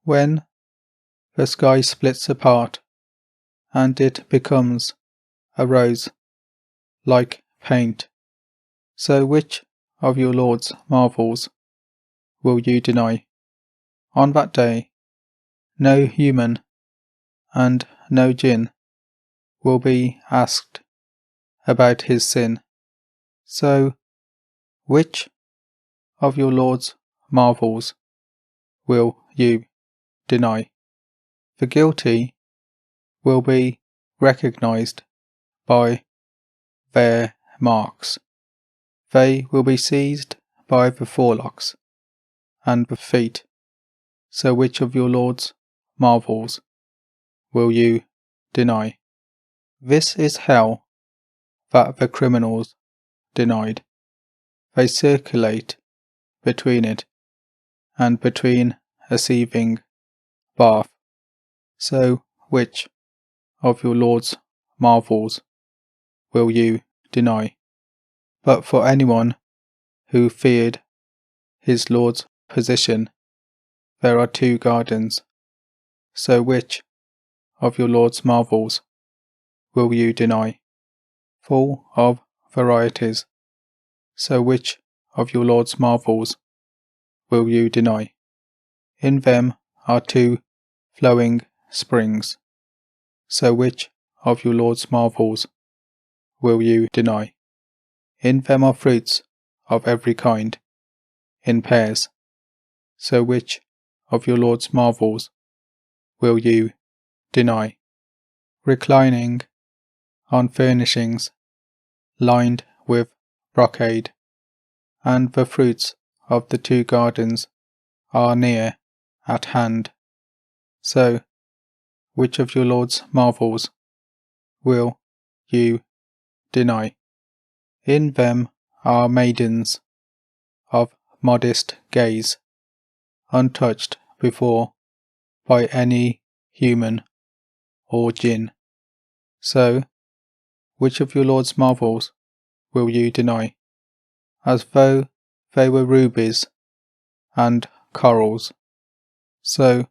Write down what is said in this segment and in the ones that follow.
when the sky splits apart, and it becomes a rose, like paint. So which of your Lord's marvels will you deny? On that day, no human and no jinn will be asked about his sin. So, which of your Lord's marvels will you deny? The guilty will be recognized by their marks. They will be seized by the forelocks and the feet. So which of your Lord's marvels will you deny? This is hell that the criminals denied. They circulate between it and between a seething bath. So which of your Lord's marvels will you deny? But for anyone who feared his Lord's position, there are 2 gardens. So which of your Lord's marvels will you deny? Full of varieties. So which of your Lord's marvels will you deny? In them are 2 flowing springs. So which of your Lord's marvels will you deny? In them are fruits of every kind, in pairs. So which of your Lord's marvels will you deny? Reclining on furnishings lined with brocade, and the fruits of the 2 gardens are near at hand. So, which of your Lord's marvels will you deny? In them are maidens of modest gaze, untouched before by any human or jinn. So, which of your Lord's marvels will you deny? As though they were rubies and corals. So,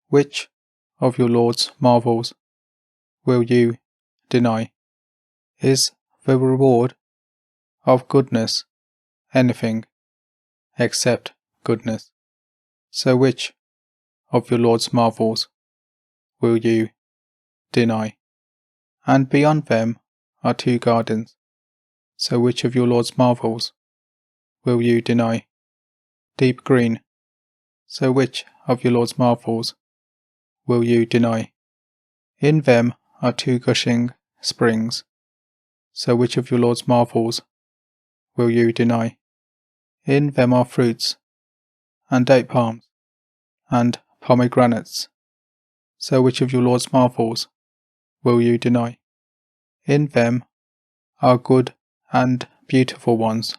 which of your Lord's marvels will you deny? Is the reward of goodness anything except goodness? So which of your Lord's marvels will you deny? And beyond them are 2 gardens. So which of your Lord's marvels will you deny? Deep green. So which of your Lord's marvels will you deny? In them are 2 gushing springs. So which of your Lord's marvels will you deny? In them are fruits, and date palms, and pomegranates. So which of your Lord's marvels will you deny? In them are good and beautiful ones.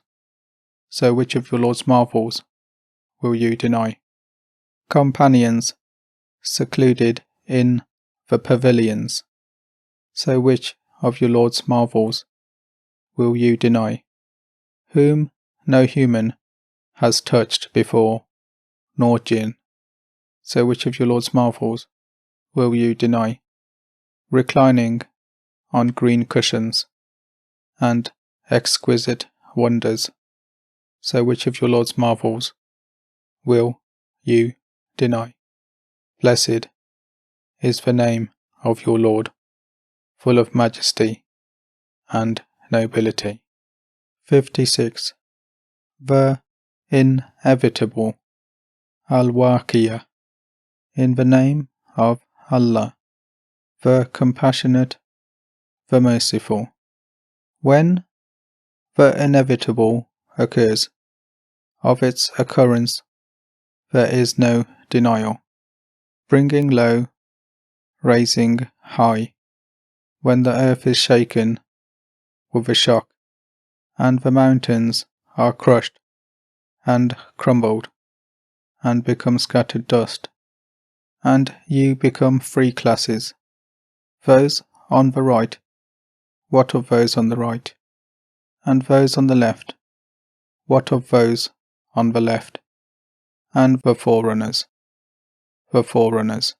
So which of your Lord's marvels will you deny? Companions secluded in the pavilions. So which of your Lord's marvels will you deny? Whom no human has touched before, nor jinn. So which of your Lord's marvels will you deny? Reclining on green cushions and exquisite wonders. So which of your Lord's marvels will you deny? Blessed is the name of your Lord, full of majesty and nobility. 56. The inevitable, Al-Waqiyah, in the name of Allah, the Compassionate, the Merciful. When the inevitable occurs, of its occurrence there is no denial. Bringing low, raising high, when the earth is shaken with a shock, and the mountains are crushed and crumbled, and become scattered dust, and you become 3 classes. Those on the right, what of those on the right? And those on the left, what of those on the left? And the forerunners. the forerunners.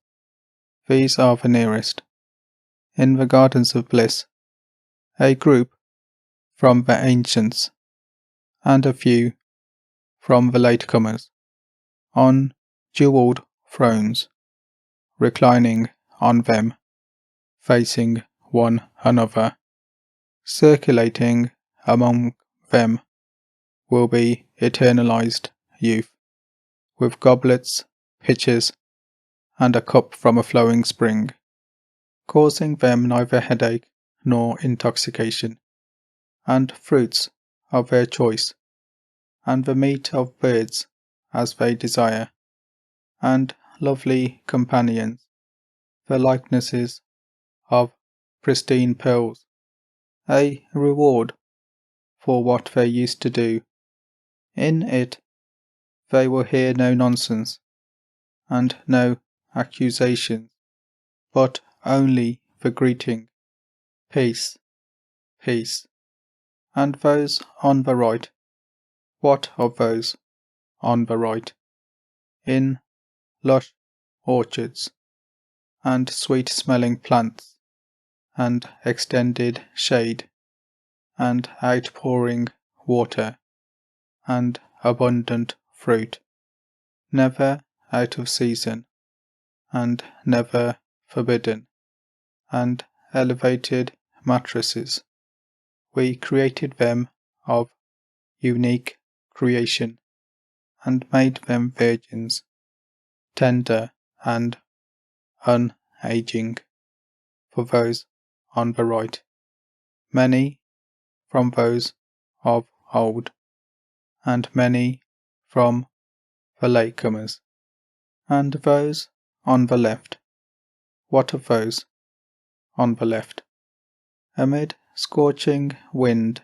These are the nearest. In the gardens of bliss, a group from the ancients, and a few from the latecomers, on jewelled thrones, reclining on them, facing one another, circulating among them will be eternalized youth, with goblets, pitchers, and a cup from a flowing spring, causing them neither headache nor intoxication, and fruits of their choice, and the meat of birds as they desire, and lovely companions, the likenesses of pristine pearls, a reward for what they used to do. In it they will hear no nonsense, and no accusations, but only the greeting, peace, peace. And those on the right, what of those on the right? In lush orchards, and sweet-smelling plants, and extended shade, and outpouring water, and abundant fruit, never out of season, and never forbidden, and elevated mattresses. We created them of unique creation, and made them virgins, tender and unaging, for those on the right, many from those of old, and many from the latecomers, and those on the left. What of those on the left? Amid scorching wind,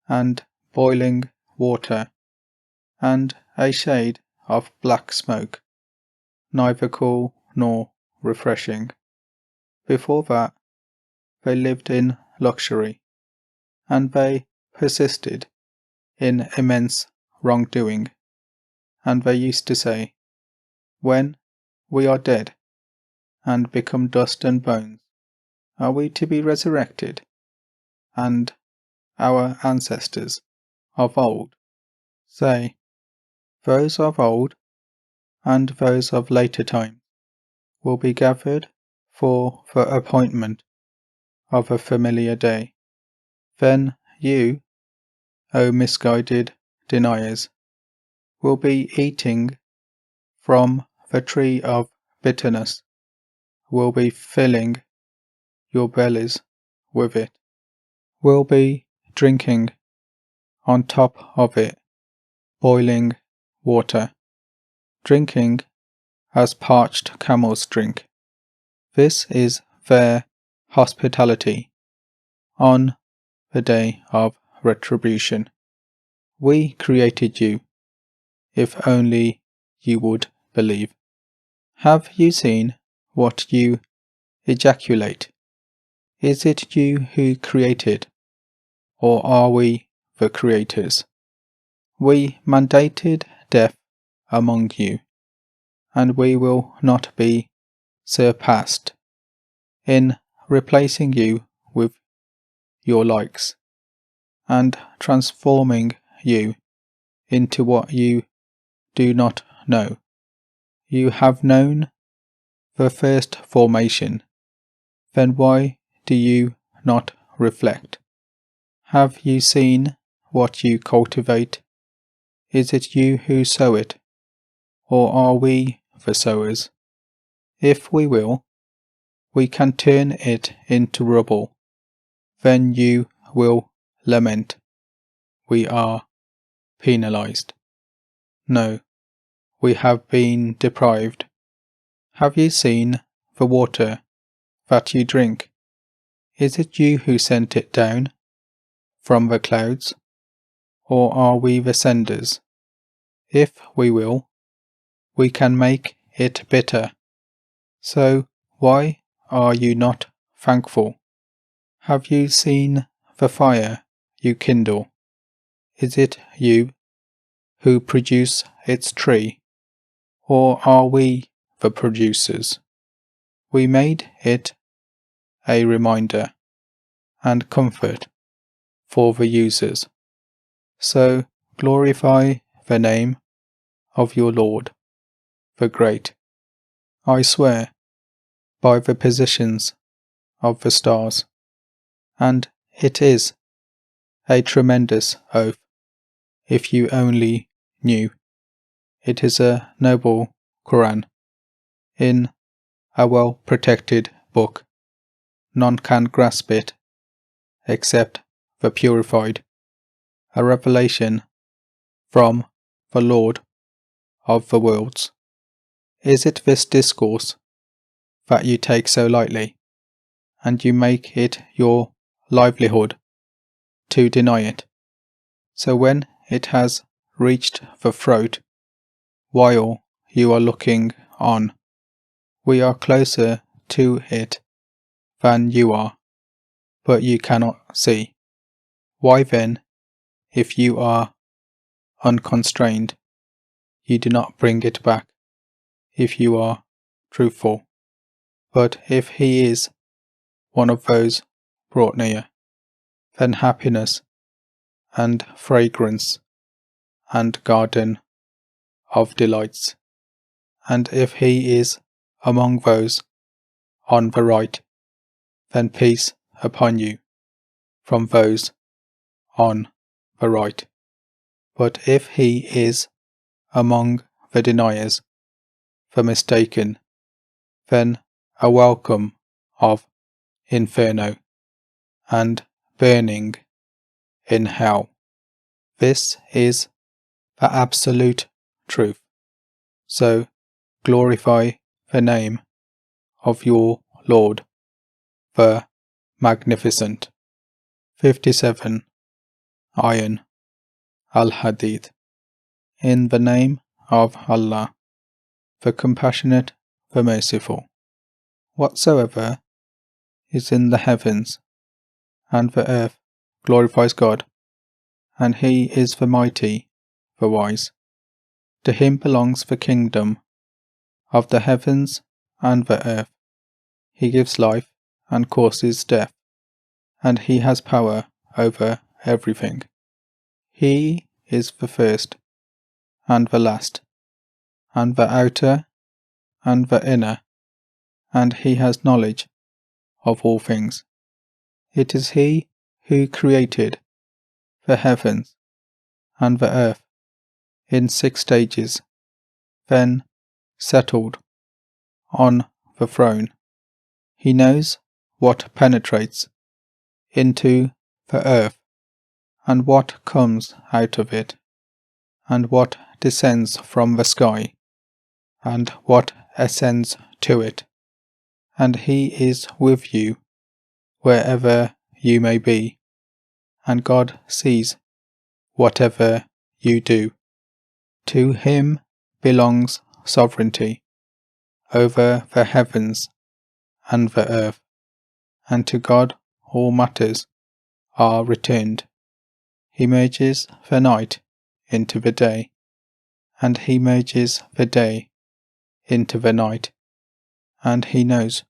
and boiling water, and a shade of black smoke, neither cool nor refreshing. Before that, they lived in luxury, and they persisted in immense wrongdoing, and they used to say, when we are dead, and become dust and bones, are we to be resurrected? And our ancestors of old say, those of old and those of later times will be gathered for the appointment of a familiar day. Then you, O misguided deniers, will be eating from the tree of bitterness, will be filling your bellies with it, will be drinking on top of it boiling water, drinking as parched camels drink. This is their hospitality on the day of retribution. We created you, if only you would believe. Have you seen what you ejaculate? Is it you who created, or are we the creators? We mandated death among you, and we will not be surpassed in replacing you with your likes, and transforming you into what you do not know. You have known the first formation, then why do you not reflect? Have you seen what you cultivate? Is it you who sow it, or are we the sowers? If we will, we can turn it into rubble. Then you will lament, we are penalized. No, we have been deprived. Have you seen the water that you drink? Is it you who sent it down from the clouds, or are we the senders? If we will, we can make it bitter. So why are you not thankful? Have you seen the fire you kindle? Is it you who produce its tree, or are we the producers. We made it a reminder and comfort for the users. So glorify the name of your Lord, the Great. I swear by the positions of the stars, and it is a tremendous oath, if you only knew. It is a noble Quran, in a well-protected book. None can grasp it, except the purified. A revelation from the Lord of the worlds. Is it this discourse that you take so lightly, and you make it your livelihood to deny it? So when it has reached the throat, while you are looking on, we are closer to it than you are, but you cannot see. Why then, if you are unconstrained, you do not bring it back, if you are truthful? But if he is one of those brought near, then happiness and fragrance and garden of delights. And if he is among those on the right, then peace upon you from those on the right. But if he is among the deniers, the mistaken, then a welcome of inferno and burning in hell. This is the absolute truth. So glorify the name of your Lord, the Magnificent. 57. Ayan al-Hadith. In the name of Allah, the Compassionate, the Merciful. Whatsoever is in the heavens and the earth glorifies God, and He is the Mighty, the Wise. To Him belongs the kingdom of the heavens and the earth. He gives life and causes death, and He has power over everything. He is the first and the last, and the outer and the inner, and He has knowledge of all things. It is He who created the heavens and the earth in 6 stages, then settled on the throne. He knows what penetrates into the earth, and what comes out of it, and what descends from the sky, and what ascends to it. And He is with you wherever you may be, and God sees whatever you do. To Him belongs sovereignty over the heavens and the earth, and to God all matters are returned. He merges the night into the day, and He merges the day into the night, and He knows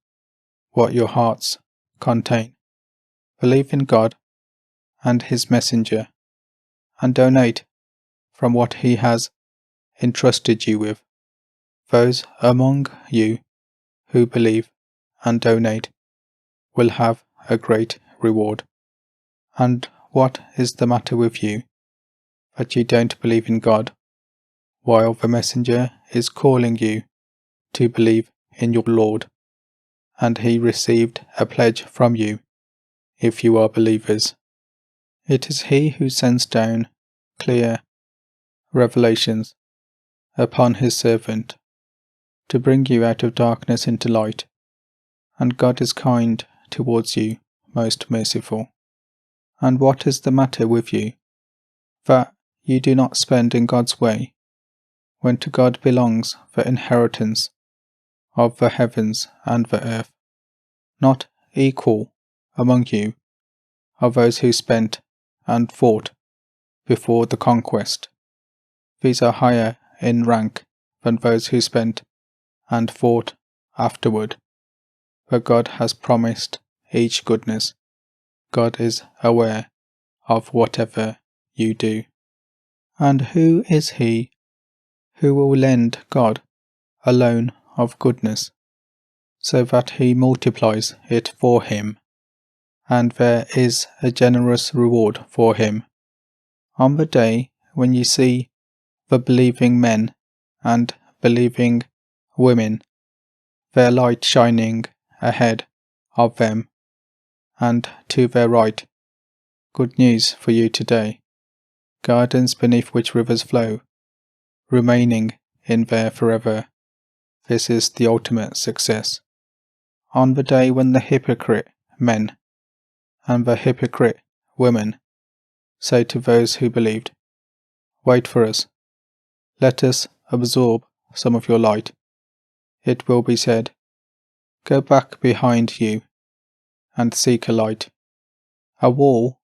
what your hearts contain. Believe in God and His messenger, and donate from what He has entrusted you with. Those among you who believe and donate will have a great reward. And what is the matter with you, that you don't believe in God, while the messenger is calling you to believe in your Lord, and He received a pledge from you, if you are believers? It is He who sends down clear revelations upon His servant, to bring you out of darkness into light, and God is kind towards you, most merciful. And what is the matter with you, that you do not spend in God's way, when to God belongs the inheritance of the heavens and the earth? Not equal among you are those who spent and fought before the conquest. These are higher in rank than those who spent and thought afterward. But God has promised each goodness. God is aware of whatever you do. And who is he who will lend God a loan of goodness, so that he multiplies it for him, and there is a generous reward for him? On the day when you see the believing men and believing women, their light shining ahead of them and to their right, good news for you today. Gardens beneath which rivers flow, remaining in there forever. This is the ultimate success. On the day when the hypocrite men and the hypocrite women say to those who believed, "Wait for us, let us absorb some of your light," it will be said, "Go back behind you and seek a light." A wall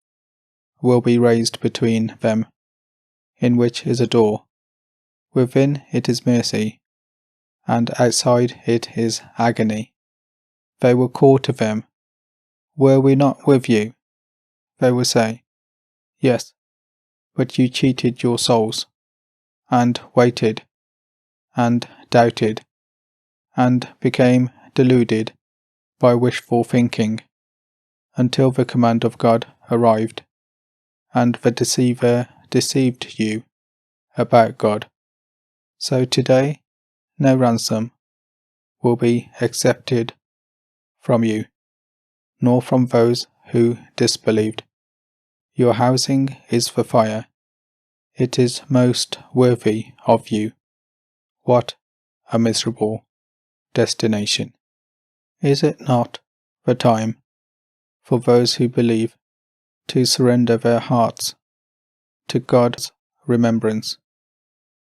will be raised between them, in which is a door. Within it is mercy, and outside it is agony. They will call to them, "Were we not with you?" They will say, "Yes, but you cheated your souls, and waited, and doubted, and became deluded by wishful thinking, until the command of God arrived, and the deceiver deceived you about God." So today, no ransom will be accepted from you, nor from those who disbelieved. Your housing is for fire. It is most worthy of you. What a miserable destination. Is it not the time for those who believe to surrender their hearts to God's remembrance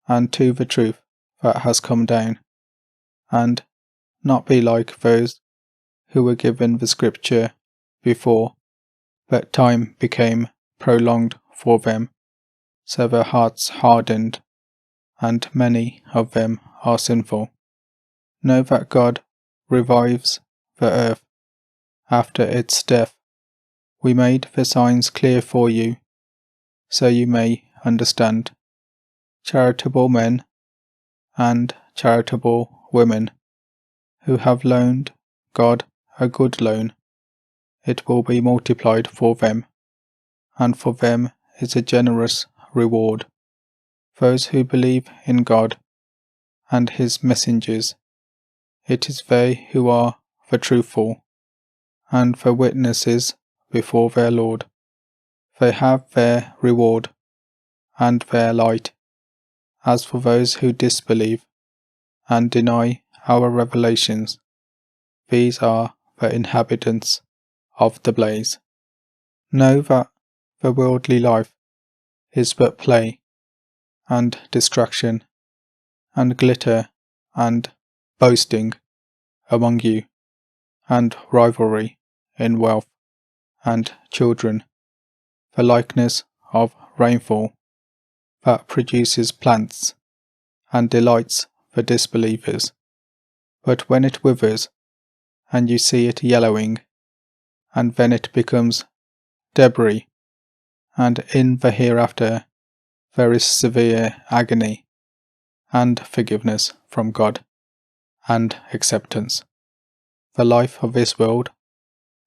and to the truth that has come down, and not be like those who were given the scripture before, but time became prolonged for them, so their hearts hardened, and many of them are sinful? Know that God revives the earth after its death. We made the signs clear for you, so you may understand. Charitable men and charitable women who have loaned God a good loan, it will be multiplied for them, and for them is a generous reward. Those who believe in God and his messengers, it is they who are the truthful and the witnesses before their Lord. They have their reward and their light. As for those who disbelieve and deny our revelations, these are the inhabitants of the blaze. Know that the worldly life is but play and distraction and glitter and boasting among you, and rivalry in wealth and children, the likeness of rainfall that produces plants and delights the disbelievers. But when it withers, and you see it yellowing, and then it becomes debris, and in the hereafter there is severe agony, and forgiveness from God, and acceptance. The life of this world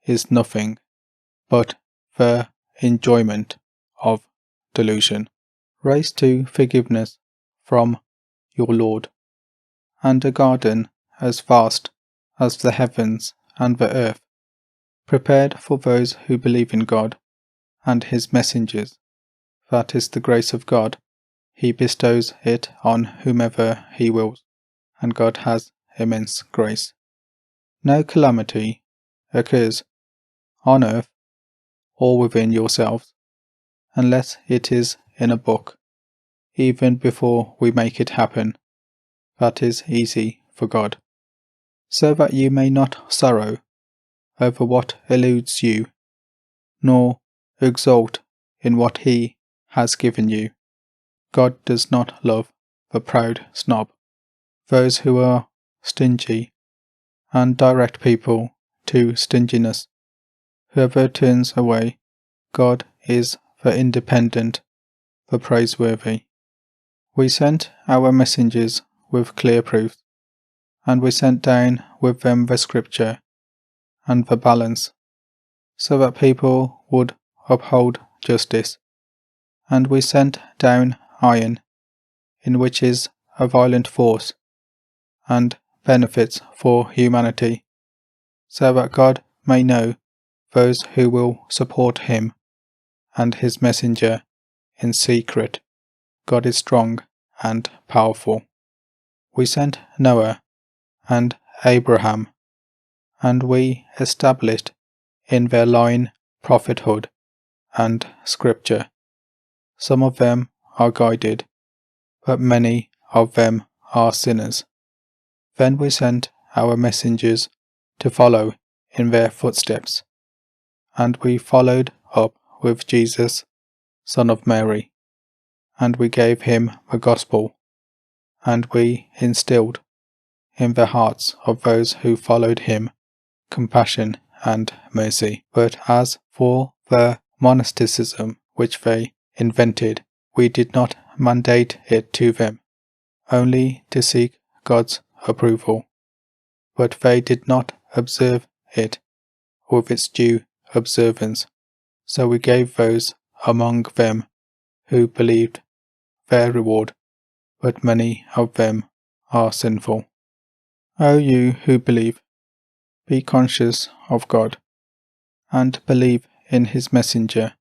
is nothing but the enjoyment of delusion. Race to forgiveness from your Lord, and a garden as vast as the heavens and the earth, prepared for those who believe in God and his messengers. That is the grace of God. He bestows it on whomever he wills, and God has immense grace. No calamity occurs on earth or within yourselves unless it is in a book, even before we make it happen. That is easy for God, so that you may not sorrow over what eludes you, nor exult in what he has given you. God does not love the proud snob. Those who are stingy, and direct people to stinginess. Whoever turns away God is the independent, the praiseworthy. We sent our messengers with clear proofs, and we sent down with them the scripture and the balance, so that people would uphold justice. And we sent down iron, in which is a violent force, and benefits for humanity, so that God may know those who will support him and his messenger in secret. God is strong and powerful. We sent Noah and Abraham, and we established in their line prophethood and scripture. Some of them are guided, but many of them are sinners. Then we sent our messengers to follow in their footsteps, and we followed up with Jesus, son of Mary, and we gave him the gospel, and we instilled in the hearts of those who followed him compassion and mercy. But as for the monasticism which they invented, we did not mandate it to them, only to seek God's approval. But they did not observe it with its due observance, so we gave those among them who believed their reward, but many of them are sinful. O you who believe, be conscious of God, and believe in his messenger.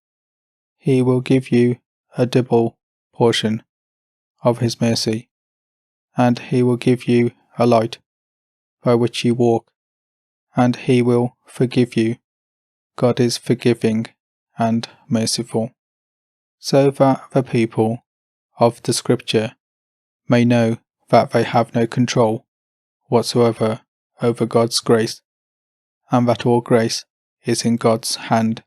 He will give you a double portion of his mercy, and he will give you a light by which you walk, and he will forgive you. God is forgiving and merciful, so that the people of the scripture may know that they have no control whatsoever over God's grace, and that all grace is in God's hand.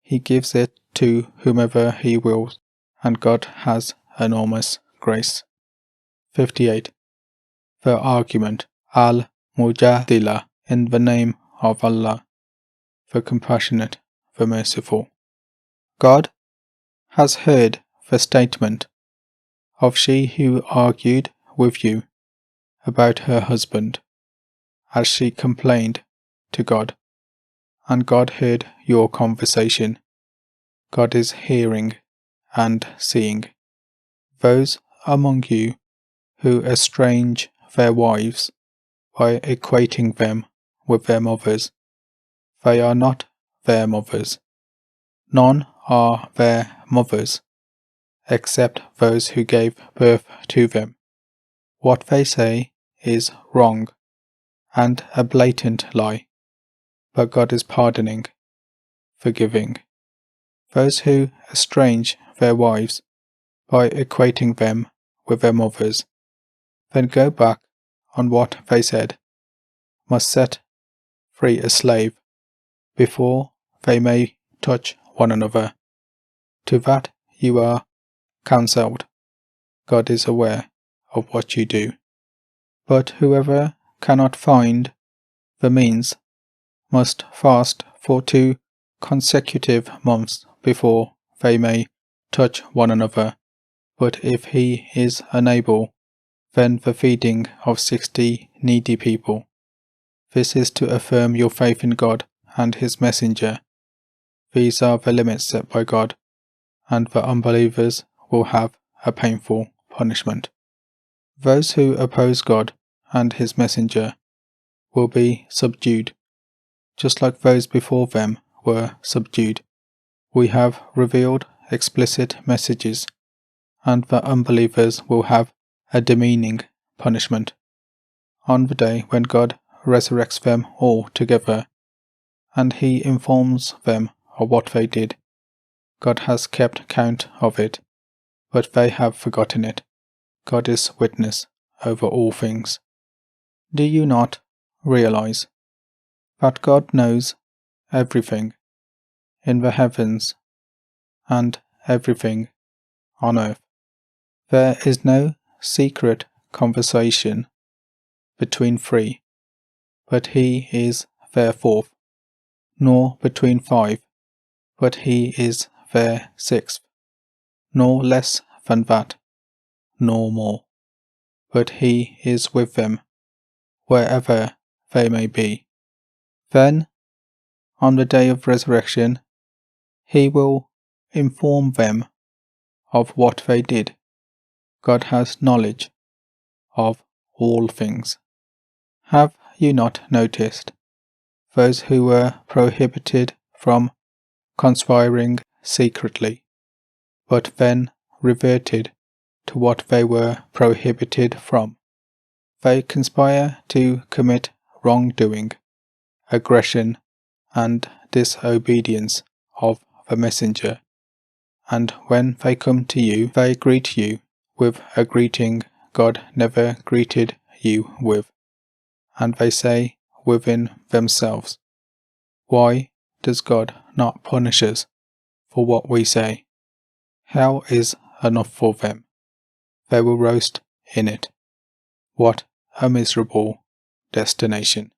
He gives it to whomever he wills, and God has enormous grace. 58. The argument Al-Mujadila, in the name of Allah, the compassionate, the merciful. God has heard the statement of she who argued with you about her husband, as she complained to God, and God heard your conversation. God is hearing and seeing. Those among you who estrange their wives by equating them with their mothers, they are not their mothers. None are their mothers, except those who gave birth to them. What they say is wrong and a blatant lie, but God is pardoning, forgiving. Those who estrange their wives by equating them with their mothers, then go back on what they said, must set free a slave before they may touch one another. To that you are counselled. God is aware of what you do. But whoever cannot find the means must fast for 2 consecutive months before they may touch one another. But if he is unable, then the feeding of 60 needy people. This is to affirm your faith in God and his messenger. These are the limits set by God, and the unbelievers will have a painful punishment. Those who oppose God and his messenger will be subdued, just like those before them were subdued. We have revealed explicit messages, and the unbelievers will have a demeaning punishment. On the day when God resurrects them all together, and he informs them of what they did, God has kept count of it, but they have forgotten it. God is witness over all things. Do you not realize that God knows everything in the heavens and everything on earth? There is no secret conversation between 3, but he is their 4th, nor between 5, but he is their 6th, nor less than that, nor more, but he is with them, wherever they may be. Then, on the day of resurrection, he will inform them of what they did. God has knowledge of all things. Have you not noticed those who were prohibited from conspiring secretly, but then reverted to what they were prohibited from? They conspire to commit wrongdoing, aggression, and disobedience of the messenger, and when they come to you, they greet you with a greeting God never greeted you with, and they say within themselves, "Why does God not punish us for what we say?" Hell is enough for them. They will roast in it. What a miserable destination.